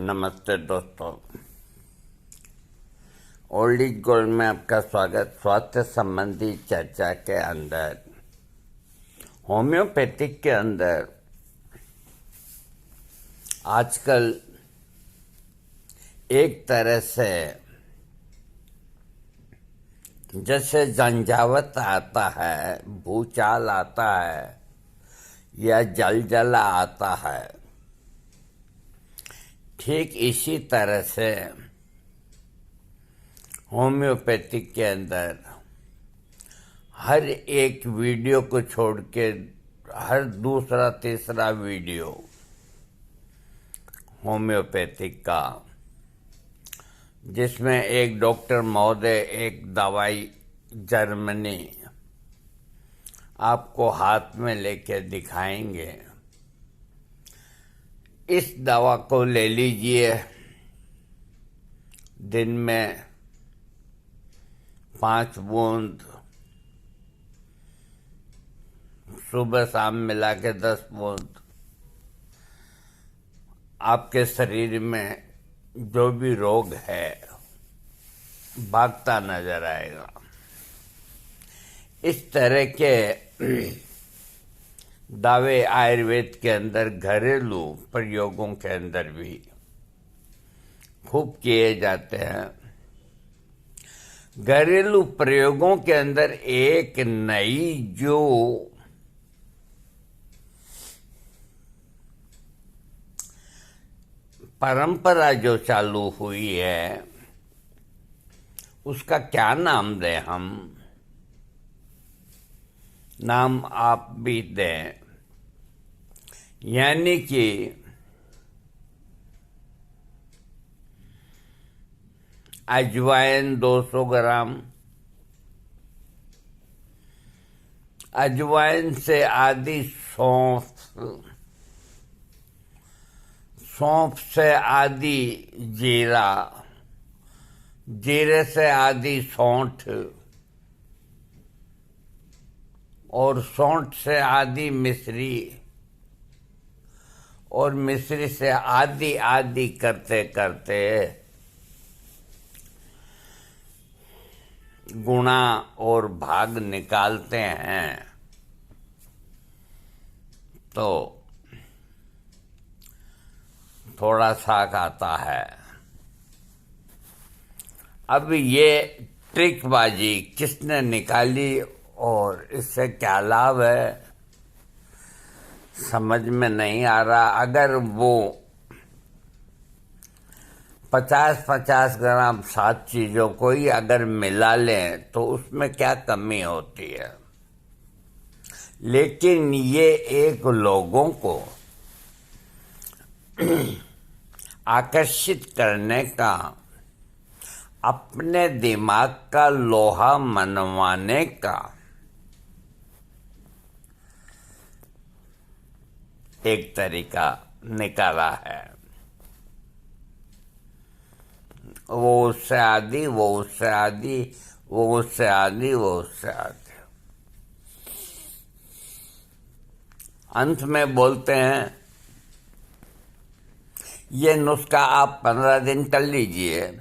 नमस्ते दोस्तों, old is gold में आपका स्वागत। स्वास्थ्य संबंधी चर्चा के अंदर होम्योपैथिक के अंदर आजकल एक तरह से जैसे झंझावत आता है, भूचाल आता है या जलजला आता है, ठीक इसी तरह से होम्योपैथिक के अंदर हर एक वीडियो को छोड़ के हर दूसरा तीसरा वीडियो होम्योपैथिक का, जिसमें एक डॉक्टर महोदय एक दवाई जर्मनी आपको हाथ में लेके दिखाएंगे। इस दवा को ले लीजिए, दिन में 5 बूंद, सुबह शाम मिला के 10 बूंद, आपके शरीर में जो भी रोग है भागता नजर आएगा। इस तरह के दावे आयुर्वेद के अंदर घरेलू प्रयोगों के अंदर भी खूब किए जाते हैं। घरेलू प्रयोगों के अंदर एक नई जो परंपरा जो चालू हुई है, उसका क्या नाम दें हम? नाम आप भी दें, यानी कि अजवाइन 200 ग्राम, अजवाइन से आधी सौंफ, सौंफ से आधी जीरा, जीरे से आधी सौंठ और सौंठ से आधी मिश्री और मिश्री से आधी आधी करते करते गुणा और भाग निकालते हैं तो थोड़ा सा आता है। अब ये ट्रिकबाजी किसने निकाली और इससे क्या लाभ है, समझ में नहीं आ रहा। अगर वो 50-50 ग्राम 7 चीजों को ही अगर मिला लें तो उसमें क्या कमी होती है, लेकिन ये एक लोगों को आकर्षित करने का, अपने दिमाग का लोहा मनवाने का एक तरीका निकाला है। वो उससे आधी, वो उससे आधी, वो उससे आधी, वो उससे आधी, अंत में बोलते हैं ये नुस्खा आप 15 दिन कर लीजिए,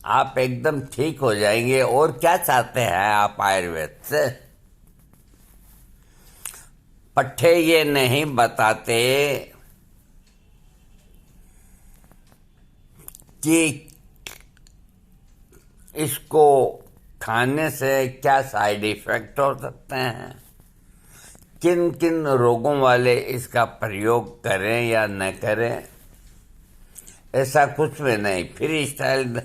आप एकदम ठीक हो जाएंगे। और क्या चाहते हैं आप आयुर्वेद से? पट्टे ये नहीं बताते कि इसको खाने से क्या साइड इफेक्ट हो सकते हैं, किन किन रोगों वाले इसका प्रयोग करें या न करें। ऐसा कुछ भी नहीं। फ्री स्टाइल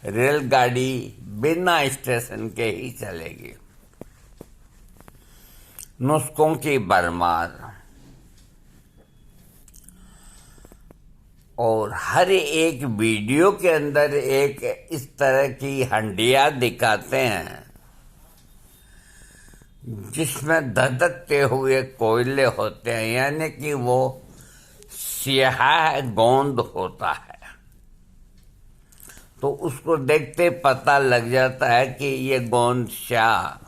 रेलगाड़ी बिना स्टेशन के ही चलेगी। नुस्खों की भरमार और हर एक वीडियो के अंदर एक इस तरह की हंडिया दिखाते हैं जिसमें धधकते हुए कोयले होते हैं, यानी कि वो स्याह गोंद होता है। तो उसको देखते पता लग जाता है कि ये गोंद स्याह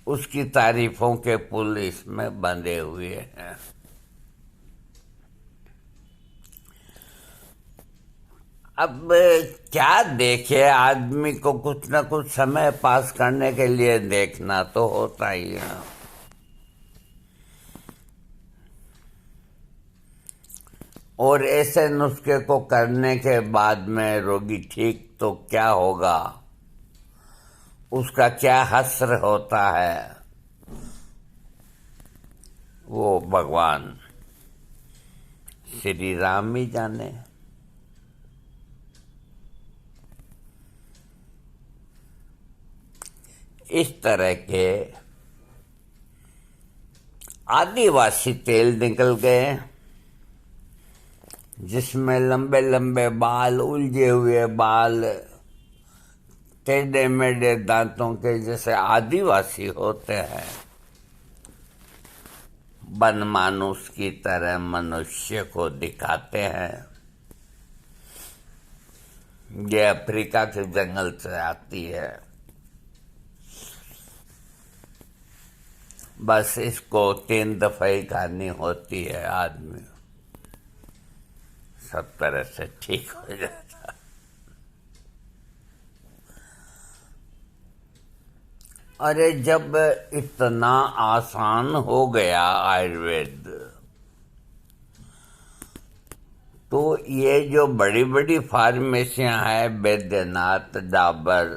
उसकी तारीफों के पुल इसमें बंधे हुए हैं। अब क्या देखे, आदमी को कुछ न कुछ समय पास करने के लिए देखना तो होता ही है। और ऐसे नुस्खे को करने के बाद में रोगी ठीक तो क्या होगा, उसका क्या हश्र होता है, वो भगवान श्री राम ही जाने। इस तरह के आदिवासी तेल निकल गए जिसमें लंबे लंबे बाल, उलझे हुए बाल, टेढ़े मेढ़े दांतों के जैसे आदिवासी होते हैं, बनमानुष की तरह मनुष्य को दिखाते हैं। ये अफ्रीका के जंगल से आती है। बस इसको 3 दफा ही खानी होती है, आदमी सब तरह से ठीक हो जाता। अरे जब इतना आसान हो गया आयुर्वेद, तो ये जो बड़ी बड़ी फार्मेसियां हैं, बैद्यनाथ, डाबर,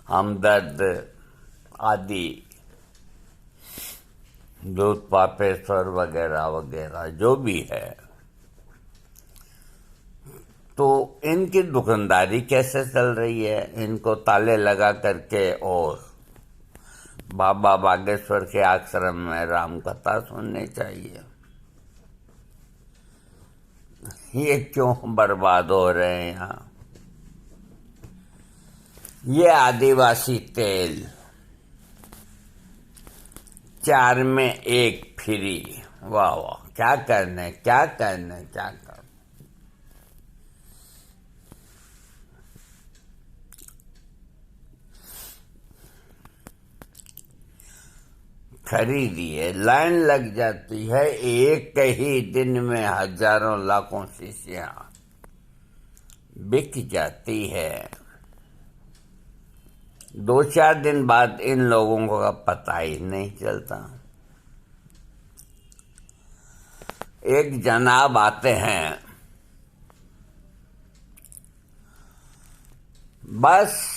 हमदर्द आदि, दूध पापेश्वर वगैरह वगैरह जो भी है, तो इनकी दुकानदारी कैसे चल रही है? इनको ताले लगा करके और बाबा बागेश्वर के आश्रम में राम कथा सुननी चाहिए। ये क्यों बर्बाद हो रहे हैं यहाँ? ये आदिवासी तेल 4 में 1 फ्री। वाह वाह, क्या करने क्या करने क्या करने। खरीदिए, लाइन लग जाती है, एक ही दिन में हजारों लाखों शीशियां बिक जाती है। 2-4 दिन बाद इन लोगों को का पता ही नहीं चलता। एक जनाब आते हैं, बस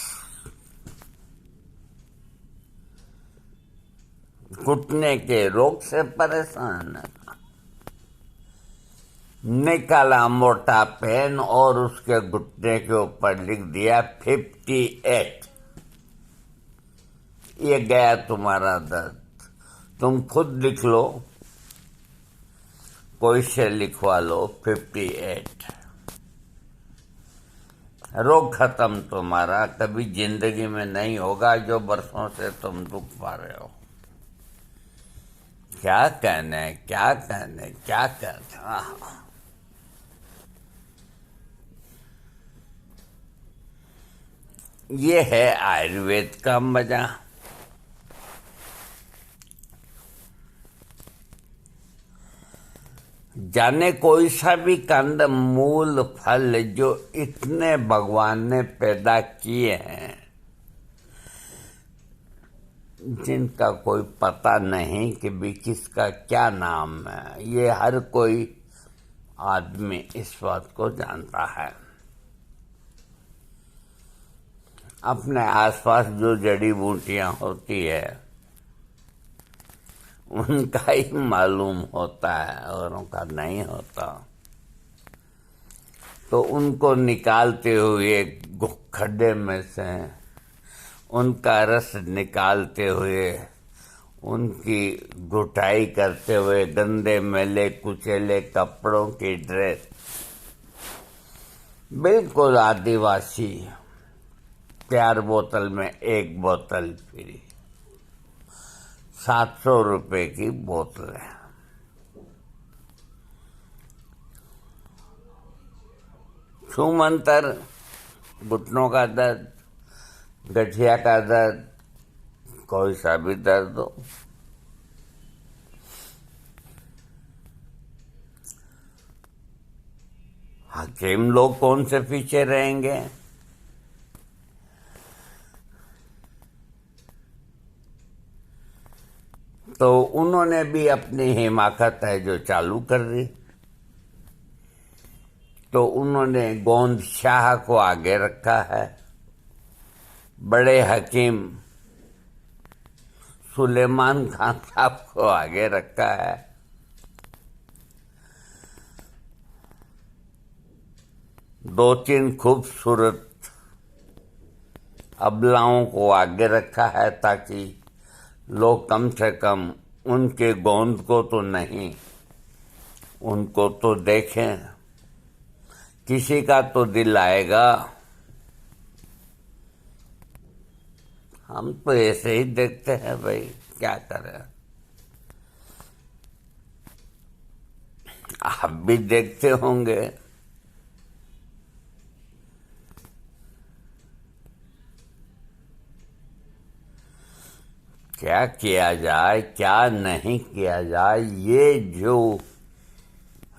घुटने के रोग से परेशान है। निकाला मोटा पेन और उसके घुटने के ऊपर लिख दिया 58। ये गया तुम्हारा दर्द। तुम खुद लिख लो, कोई से लिखवा लो 58। रोग खत्म तुम्हारा। कभी जिंदगी में नहीं होगा जो बरसों से तुम दुख पा रहे हो। क्या कहने क्या कहने क्या कहने। ये है आयुर्वेद का मजा। जाने कोई सा भी कंद, मूल, फल जो इतने भगवान ने पैदा किए हैं, जिनका कोई पता नहीं कि भी किसका क्या नाम है, ये हर कोई आदमी इस बात को जानता है। अपने आसपास जो जड़ी बूटियां होती है उनका ही मालूम होता है, औरों का नहीं होता। तो उनको निकालते हुए खड्डे में से उनका रस निकालते हुए, उनकी घुटाई करते हुए गंदे मैले कुचेले कपड़ों की ड्रेस, बिल्कुल आदिवासी, 4 बोतल में 1 बोतल फ्री, 700 रुपए की बोतल है। छूमंतर, घुटनों का दर्द, गठिया का दर्द, कोई सा भी दर्द हो, हकीम लोग कौन से पीछे रहेंगे। तो उन्होंने भी अपनी हिमाकत है जो चालू कर दी। तो उन्होंने गोंद शाह को आगे रखा है, बड़े हकीम सुलेमान खान साहब को आगे रखा है, दो तीन खूबसूरत अबलाओं को आगे रखा है ताकि लोग कम से कम उनके गोंद को तो नहीं, उनको तो देखें, किसी का तो दिल आएगा। हम तो ऐसे ही देखते हैं भाई, क्या करें। आप भी देखते होंगे। क्या किया जाए, क्या नहीं किया जाए, ये जो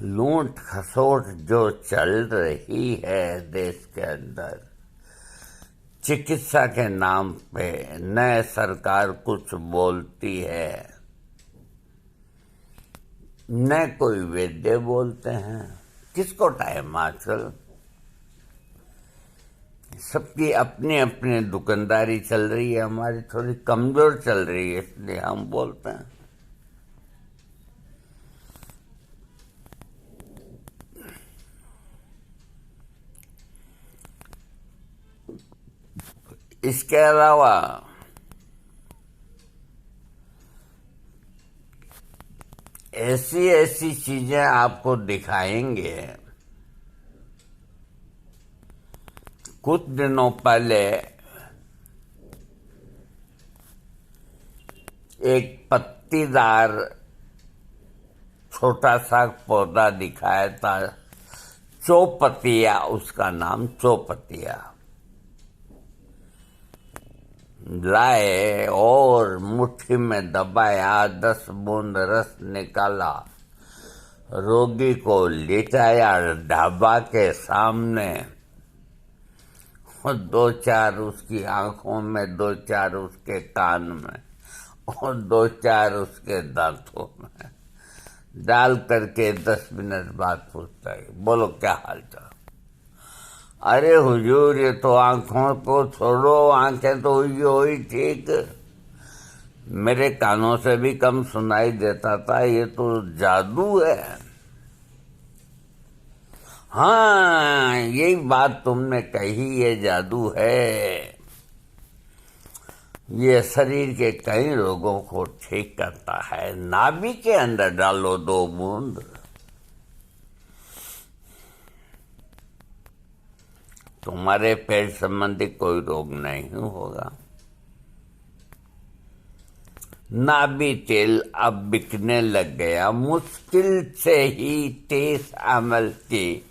लूट खसोट जो चल रही है देश के अंदर, चिकित्सा के नाम पे न सरकार कुछ बोलती है, न कोई वैद्य बोलते हैं। किसको टाइम आजकल, सबकी अपनी अपनी दुकानदारी चल रही है, हमारी थोड़ी कमजोर चल रही है, इसलिए हम बोलते हैं। इसके अलावा ऐसी ऐसी चीजें आपको दिखाएंगे। कुछ दिनों पहले एक पत्तीदार छोटा सा पौधा दिखाया था, चौपतिया, उसका नाम चौपतिया। लाए और मुट्ठी में दबाया, 10 बूंद रस निकाला, रोगी को लिटाया ढाबा के सामने, और 2-4 उसकी आंखों में, 2-4 उसके कान में, और 2-4 उसके दांतों में डाल करके 10 मिनट बाद पूछता है, बोलो क्या हाल चाल। अरे हुजूर, ये तो आंखों को छोड़ो, आंखें तो हुई ठीक, मेरे कानों से भी कम सुनाई देता था, ये तो जादू है। हाँ, यही बात तुमने कही, ये जादू है। ये शरीर के कई रोगों को ठीक करता है। नाभि के अंदर डालो 2 बूंद, तुम्हारे पेट संबंधी कोई रोग नहीं होगा। नाभि तेल अब बिकने लग गया, मुश्किल से ही 30 ml की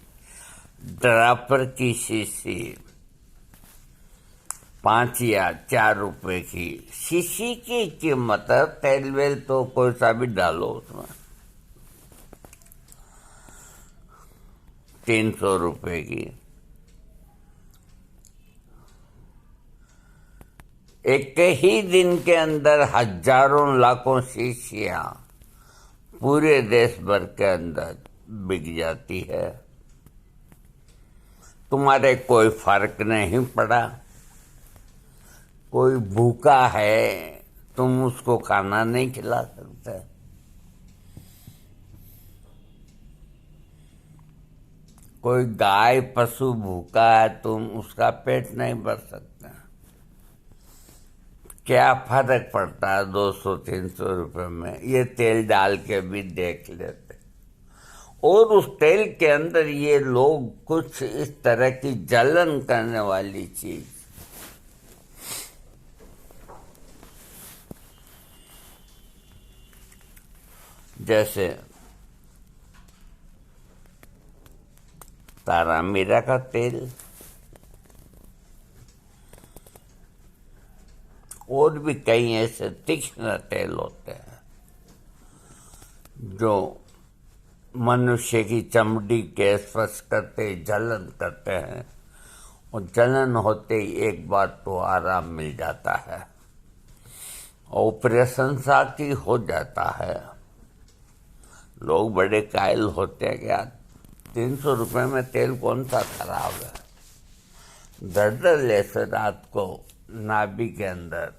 ड्रापर की शीशी, 5 या 4 रुपए की शीशी की कीमत है। तेल वेल तो कोई सा भी डालो उसमें, 300 रुपए की। एक ही दिन के अंदर हजारों लाखों शीशियां पूरे देश भर के अंदर बिक जाती है। तुम्हारे कोई फर्क नहीं पड़ा। कोई भूखा है, तुम उसको खाना नहीं खिला सकते। कोई गाय पशु भूखा है, तुम उसका पेट नहीं भर सकते। क्या फर्क पड़ता है 200-300 रुपए में, ये तेल डाल के भी देख लेते। और उस तेल के अंदर ये लोग कुछ इस तरह की जलन करने वाली चीज, जैसे तारा मीरा का तेल, और भी कई ऐसे तीक्ष्ण तेल होते हैं जो मनुष्य की चमड़ी के स्पर्श करते जलन करते हैं, और जलन होते ही एक बार तो आराम मिल जाता है और प्रशंसा की हो जाता है। लोग बड़े कायल होते हैं कि यार 300 रुपये में तेल कौन सा खराब है, दर्द ले रात को नाभि के अंदर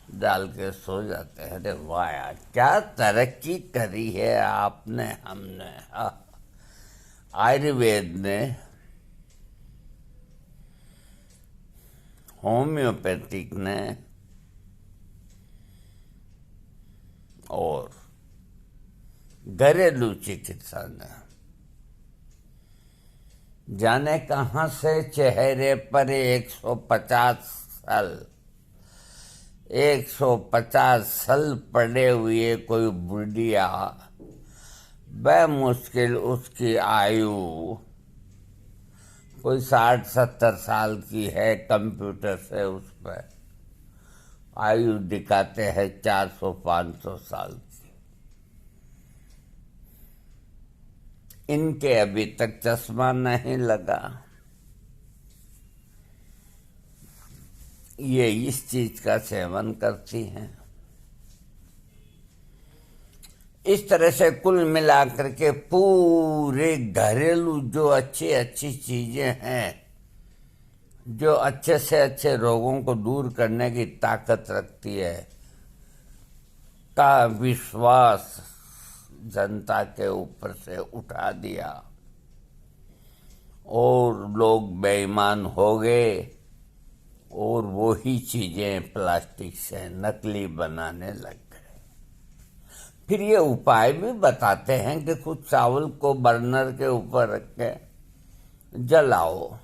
डाल के सो जाते हैं। अरे वाह यार, क्या तरक्की करी है आपने, हमने, आयुर्वेद ने, होम्योपैथिक ने और घरेलू चिकित्सा ने। जाने कहाँ से चेहरे पर 150 साल पड़े हुए कोई बुढ़िया, बेमुश्किल उसकी आयु कोई 60-70 साल की है, कंप्यूटर से उस पर आयु दिखाते हैं 400-500 साल की। इनके अभी तक चश्मा नहीं लगा। ये इस चीज का सेवन करती हैं। इस तरह से कुल मिलाकर के पूरे घरेलू जो अच्छी चीजें हैं, जो अच्छे से अच्छे रोगों को दूर करने की ताकत रखती है, का विश्वास जनता के ऊपर से उठा दिया और लोग बेईमान हो गए और वही चीजें प्लास्टिक से नकली बनाने लग गए। फिर ये उपाय भी बताते हैं कि कुछ चावल को बर्नर के ऊपर रख के जलाओ,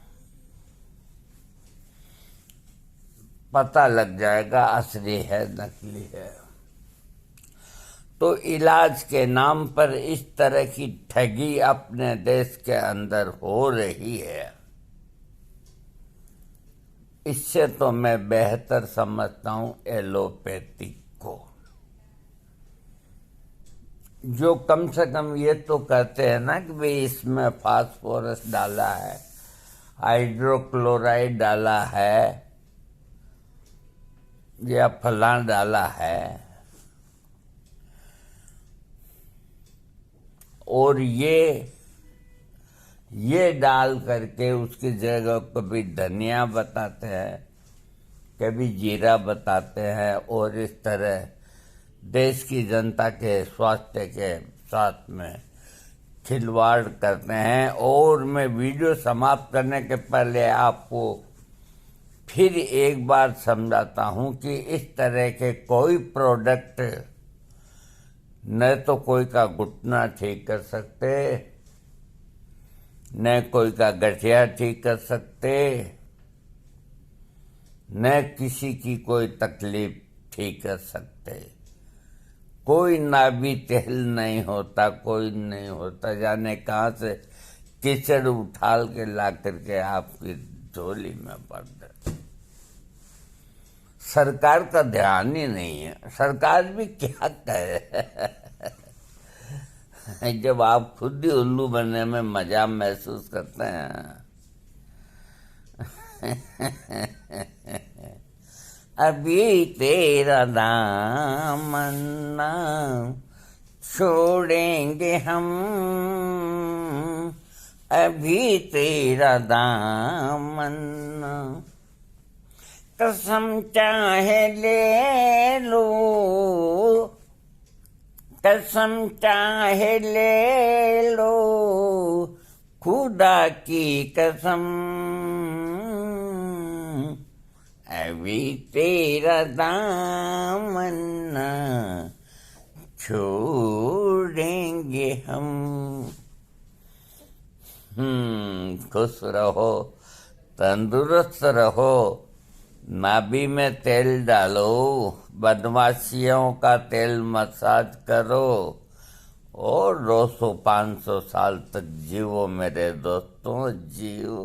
पता लग जाएगा असली है नकली है। तो इलाज के नाम पर इस तरह की ठगी अपने देश के अंदर हो रही है। इससे तो मैं बेहतर समझता हूं एलोपैथिक को, जो कम से कम ये तो कहते हैं ना कि भाई इसमें फास्फोरस डाला है, हाइड्रोक्लोराइड डाला है या फलां डाला है, और ये डाल करके उसकी जगह कभी धनिया बताते हैं, कभी जीरा बताते हैं, और इस तरह देश की जनता के स्वास्थ्य के साथ में खिलवाड़ करते हैं। और मैं वीडियो समाप्त करने के पहले आपको फिर एक बार समझाता हूं कि इस तरह के कोई प्रोडक्ट न तो कोई का घुटना ठीक कर सकते, न कोई का गठिया ठीक कर सकते, न किसी की कोई तकलीफ ठीक कर सकते। कोई नाभि तेल नहीं होता, कोई नहीं होता। जाने कहाँ से कीचड़ उठाल के ला करके आपकी झोली में भर दे। सरकार का ध्यान ही नहीं है। सरकार भी क्या करे जब आप खुद ही उल्लू बनने में मजा महसूस करते हैं। अभी तेरा दामन ना छोड़ेंगे हम, अभी तेरा दामन ना, कसम चाहे ले लो, कसम चाहे ले लो, खुदा की कसम, अभी तेरा दामन ना छोड़ेंगे हम। खुश रहो, तंदुरुस्त रहो, नाभि में तेल डालो, बदमाशियों का तेल मसाज करो और 200-500 साल तक जियो मेरे दोस्तों, जियो।